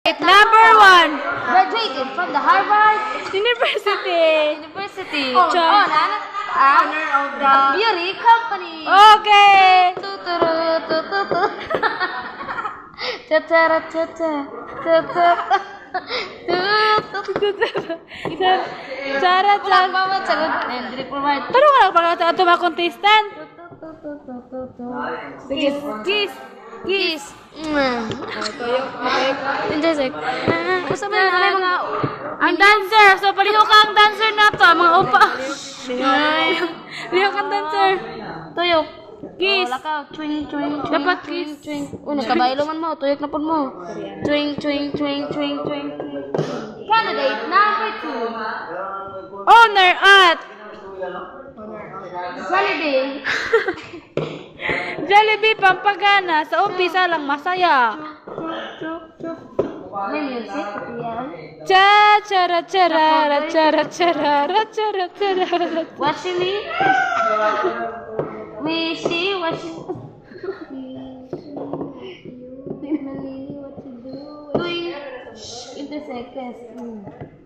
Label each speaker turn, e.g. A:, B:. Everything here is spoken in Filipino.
A: Number 1.
B: Graduated from the Harvard
A: University.
B: University.
A: Chon.
B: Owner of the beauty company.
A: Okay.
B: Tuturu. Tatara tata. Tatata.
A: Cara cara.
B: Mama sagot and provide.
A: Pero wala pa ka ato mga contestant.
B: Kiss.
A: Kiss.
B: Kiss. Inject. Usa man na mga
A: Ang dancer. So paliho ka ang dancer na to, mga upa. Liho kang dancer.
B: tuyok.
A: Kiss.
B: Wala ka. Twing, twing, twing.
A: Dapat
B: twing,
A: kiss.
B: twing. Nagkabailo man mo. Tuyok na po mo. Twing, twing, twing, twing, twing. Candidate number 2.
A: Owner at
B: Jollibee.
A: Jollibee Pampagana. Sa umpisa lang masaya.
B: May music. Yeah.
A: Cha chara chara ra chara chara ra chara chara.
B: Watching me. We see what you doing in the seconds.